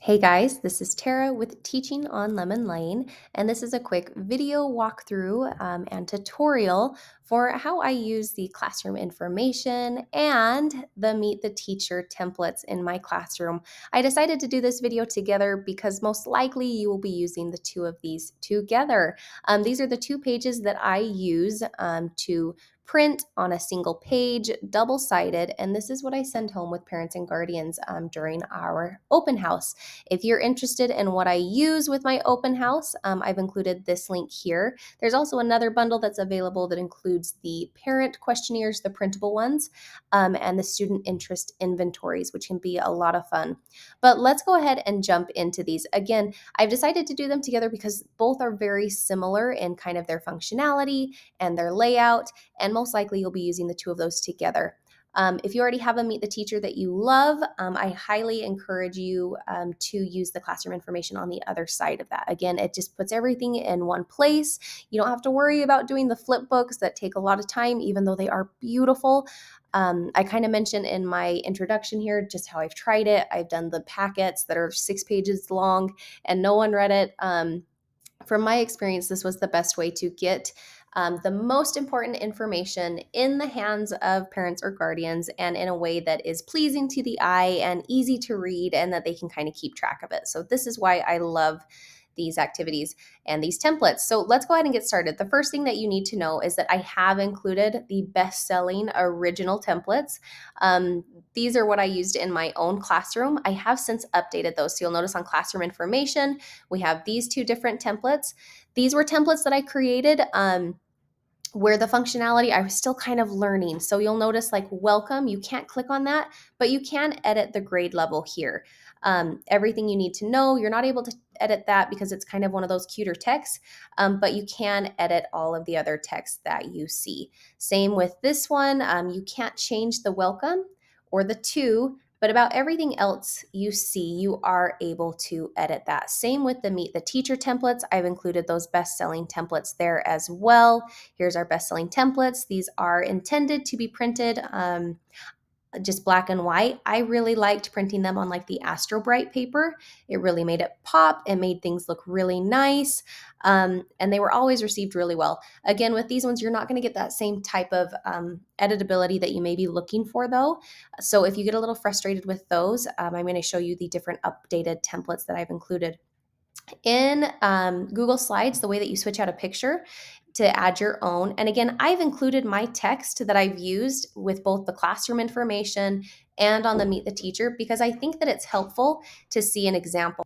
Hey guys, this is Tara with Teaching on Lemon Lane, and this is a quick video walkthrough and tutorial for how I use the classroom information and the Meet the Teacher templates in my classroom. I decided to do this video together because most likely you will be using the two of these together. These are the two pages that I use to print on a single page, double-sided, and this is what I send home with parents and guardians during our open house. If you're interested in what I use with my open house, I've included this link here. There's also another bundle that's available that includes the parent questionnaires, the printable ones, and the student interest inventories, which can be a lot of fun. But let's go ahead and jump into these. Again, I've decided to do them together because both are very similar in kind of their functionality and their layout, and most likely you'll be using the two of those together. If you already have a Meet the Teacher that you love, I highly encourage you to use the classroom information on the other side of that. Again, it just puts everything in one place. You don't have to worry about doing the flip books that take a lot of time, even though they are beautiful. I kind of mentioned in my introduction here just how I've tried it. I've done the packets that are 6 pages long and no one read it. From my experience, this was the best way to get the most important information in the hands of parents or guardians and in a way that is pleasing to the eye and easy to read and that they can kind of keep track of it. So this is why I love these activities and these templates. So let's go ahead and get started. The first thing that you need to know is that I have included the best-selling original templates. These are what I used in my own classroom. I have since updated those. So you'll notice on classroom information, we have these two different templates. These were templates that I created where the functionality I was still kind of learning. So you'll notice like welcome, you can't click on that, but you can edit the grade level here. Everything you need to know, you're not able to edit that because it's kind of one of those cuter texts, but you can edit all of the other text that you see. Same with this one, you can't change the welcome or the to, but about everything else you see, you are able to edit that. Same with the Meet the Teacher templates. I've included those best-selling templates there as well. Here's our best-selling templates. These are intended to be printed just black and white. I really liked printing them on like the Astro Bright paper. It really made it pop. It made things look really nice. And they were always received really well. Again, with these ones, you're not going to get that same type of editability that you may be looking for though. So if you get a little frustrated with those, I'm going to show you the different updated templates that I've included. In Google Slides, the way that you switch out a picture to add your own. And again, I've included my text that I've used with both the classroom information and on the Meet the Teacher because I think that it's helpful to see an example.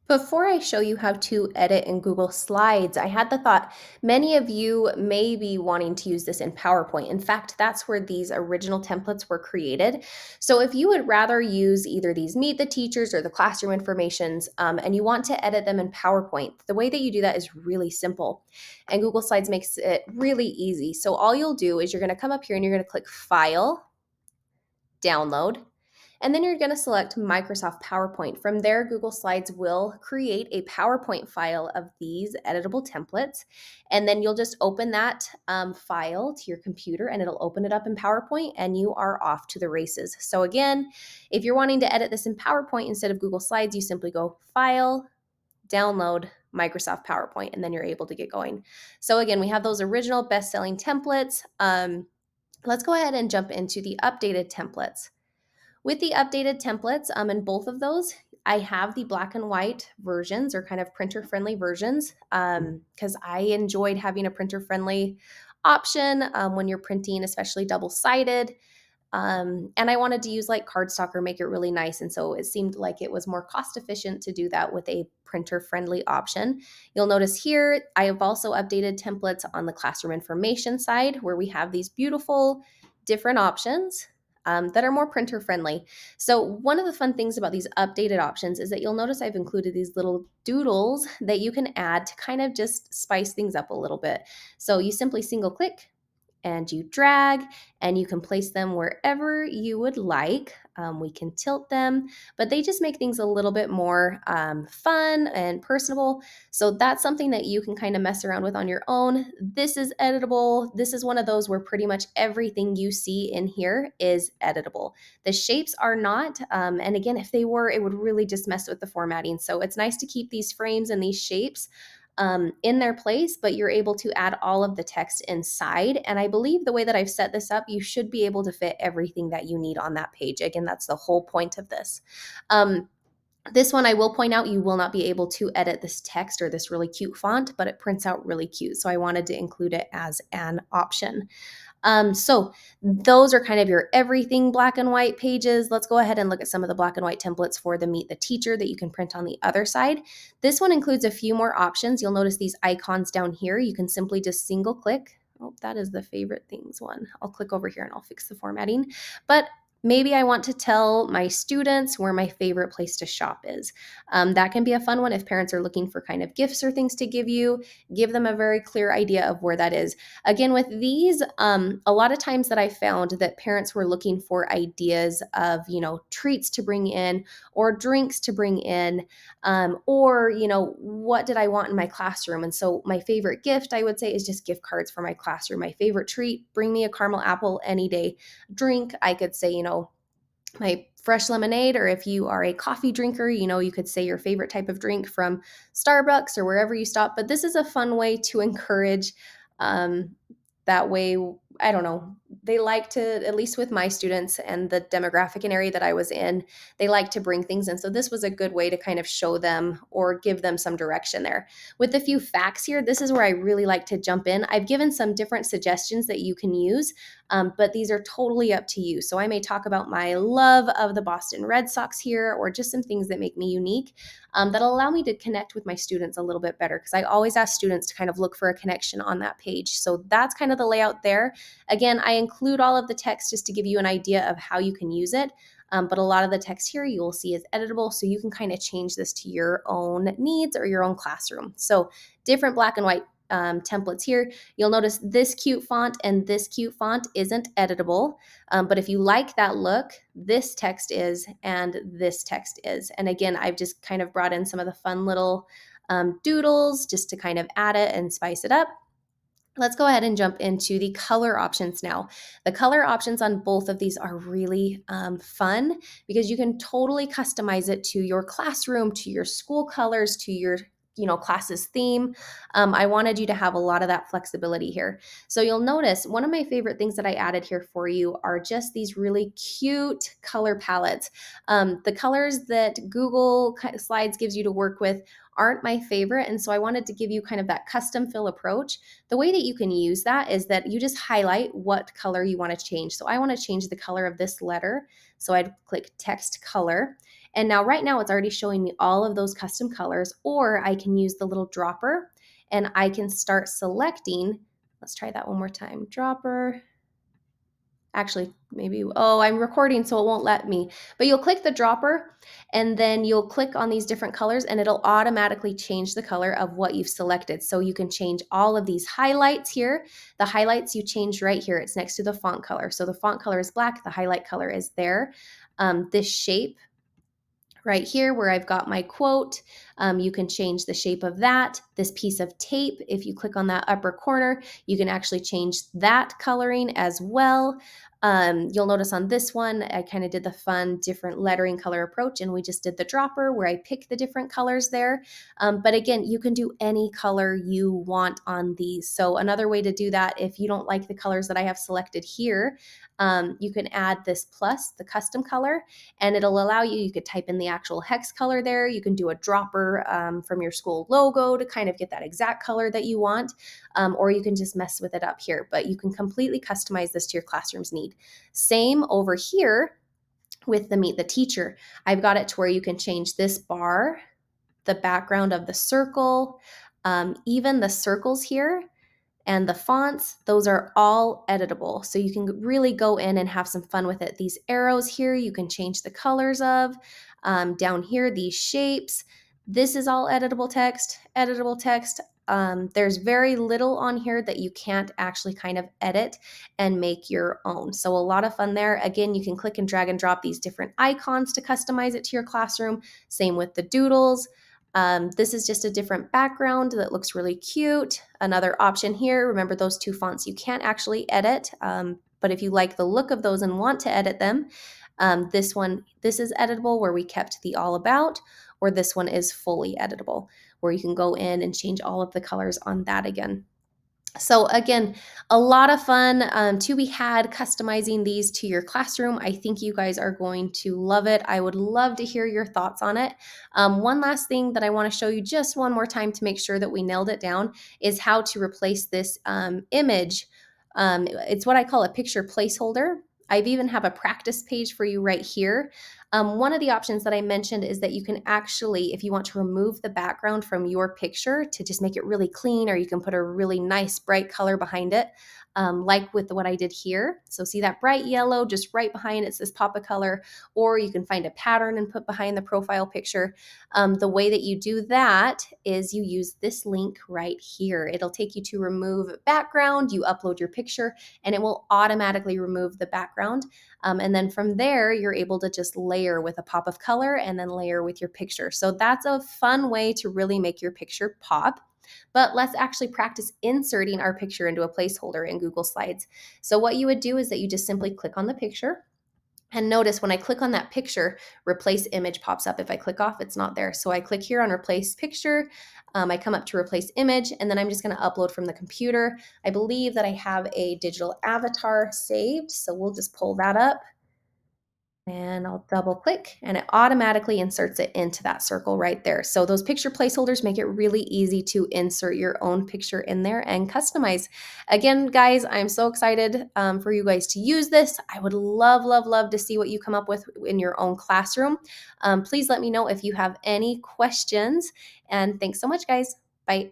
Before I show you how to edit in Google Slides, I had the thought many of you may be wanting to use this in PowerPoint. In fact, that's where these original templates were created. So if you would rather use either these Meet the Teachers or the classroom informations and you want to edit them in PowerPoint, the way that you do that is really simple. And Google Slides makes it really easy. So all you'll do is you're going to come up here and you're going to click File, Download, and then you're going to select Microsoft PowerPoint. From there, Google Slides will create a PowerPoint file of these editable templates. And then you'll just open that file to your computer and it'll open it up in PowerPoint and you are off to the races. So again, if you're wanting to edit this in PowerPoint instead of Google Slides, you simply go File, Download, Microsoft PowerPoint, and then you're able to get going. So again, we have those original best-selling templates. Let's go ahead and jump into the updated templates. With the updated templates in both of those, I have the black and white versions or kind of printer-friendly versions because I enjoyed having a printer-friendly option when you're printing, especially double-sided. And I wanted to use like cardstock or make it really nice. And so it seemed like it was more cost efficient to do that with a printer friendly option. You'll notice here, I have also updated templates on the classroom information side where we have these beautiful different options that are more printer friendly. So one of the fun things about these updated options is that you'll notice I've included these little doodles that you can add to kind of just spice things up a little bit. So you simply single click and you drag and you can place them wherever you would like. We can tilt them, but they just make things a little bit more fun and personable. So that's something that you can kind of mess around with on your own. This is editable. This is one of those where pretty much everything you see in here is editable. The shapes are not. And again, if they were, it would really just mess with the formatting. So it's nice to keep these frames and these shapes in their place, but you're able to add all of the text inside. And I believe the way that I've set this up, you should be able to fit everything that you need on that page. Again, that's the whole point of this. This one, I will point out, you will not be able to edit this text or this really cute font, but it prints out really cute. So I wanted to include it as an option. So those are kind of your everything black and white pages. Let's go ahead and look at some of the black and white templates for the Meet the Teacher that you can print on the other side. This one includes a few more options. You'll notice these icons down here. You can simply just single click. Oh, that is the favorite things one. I'll click over here and I'll fix the formatting. But maybe I want to tell my students where my favorite place to shop is. That can be a fun one if parents are looking for kind of gifts or things to give you. Give them a very clear idea of where that is. Again, with these, a lot of times that I found that parents were looking for ideas of, treats to bring in or drinks to bring in, or, what did I want in my classroom? And so my favorite gift, I would say, is just gift cards for my classroom. My favorite treat, bring me a caramel apple any day. Drink, I could say, my fresh lemonade, or if you are a coffee drinker, you could say your favorite type of drink from Starbucks or wherever you stop. But this is a fun way to encourage that way. I don't know. They like to, at least with my students and the demographic and area that I was in, they like to bring things in. So this was a good way to kind of show them or give them some direction there. With a few facts here, this is where I really like to jump in. I've given some different suggestions that you can use, but these are totally up to you. So I may talk about my love of the Boston Red Sox here, or just some things that make me unique, that'll allow me to connect with my students a little bit better, because I always ask students to kind of look for a connection on that page. So that's kind of the layout there. Again, I include all of the text just to give you an idea of how you can use it. But a lot of the text here you will see is editable, so you can kind of change this to your own needs or your own classroom. So different black and white templates here. You'll notice this cute font and this cute font isn't editable. But if you like that look, this text is, and this text is. And again, I've just kind of brought in some of the fun little doodles just to kind of add it and spice it up. Let's go ahead and jump into the color options now. The color options on both of these are really fun, because you can totally customize it to your classroom, to your school colors, to your class's theme. I wanted you to have a lot of that flexibility here. So you'll notice one of my favorite things that I added here for you are just these really cute color palettes. The colors that Google Slides gives you to work with aren't my favorite, and so I wanted to give you kind of that custom fill approach. The way that you can use that is that you just highlight what color you want to change. So I want to change the color of this letter, so I'd click text color. And now right now it's already showing me all of those custom colors, or I can use the little dropper and I can start selecting. Let's try that one more time. Dropper. Actually, I'm recording, so it won't let me. But you'll click the dropper and then you'll click on these different colors and it'll automatically change the color of what you've selected. So you can change all of these highlights here. The highlights you change right here. It's next to the font color. So the font color is black, the highlight color is there. This shape right here where I've got my quote, you can change the shape of that. This piece of tape, if you click on that upper corner, you can actually change that coloring as well. You'll notice on this one, I kind of did the fun different lettering color approach, and we just did the dropper where I pick the different colors there. But again, you can do any color you want on these. So another way to do that, if you don't like the colors that I have selected here, you can add this plus, the custom color, and it'll allow you could type in the actual hex color there. You can do a dropper from your school logo to kind of get that exact color that you want, or you can just mess with it up here, but you can completely customize this to your classroom's need. Same over here with the Meet the Teacher. I've got it to where you can change this bar, the background of the circle, even the circles here, and the fonts, those are all editable. So you can really go in and have some fun with it. These arrows here, you can change the colors of. Down here, these shapes, this is all editable text, editable text. there's very little on here that you can't actually kind of edit and make your own. So a lot of fun there. Again, you can click and drag and drop these different icons to customize it to your classroom. Same with the doodles. This is just a different background that looks really cute. Another option here, remember those two fonts you can't actually edit, but if you like the look of those and want to edit them, this is editable where we kept the all about, or this one is fully editable where you can go in and change all of the colors on that again. So again, a lot of fun to be had customizing these to your classroom. I think you guys are going to love it. I would love to hear your thoughts on it. One last thing that I want to show you just one more time to make sure that we nailed it down is how to replace this image. It's what I call a picture placeholder. I've even have a practice page for you right here. One of the options that I mentioned is that you can actually, if you want to remove the background from your picture to just make it really clean, or you can put a really nice bright color behind it, like with what I did here. So see that bright yellow just right behind it says pop a color, or you can find a pattern and put behind the profile picture. The way that you do that is you use this link right here. It'll take you to remove background, you upload your picture, and it will automatically remove the background. And then from there, you're able to just layer with a pop of color and then layer with your picture. So that's a fun way to really make your picture pop. But let's actually practice inserting our picture into a placeholder in Google Slides. So what you would do is that you just simply click on the picture. And notice when I click on that picture, replace image pops up. If I click off, it's not there. So I click here on replace picture. I come up to replace image, and then I'm just going to upload from the computer. I believe that I have a digital avatar saved. So we'll just pull that up. And I'll double click and it automatically inserts it into that circle right there. So those picture placeholders make it really easy to insert your own picture in there and customize. Again, guys, I'm so excited for you guys to use this. I would love, love, love to see what you come up with in your own classroom. Please let me know if you have any questions. And thanks so much, guys. Bye.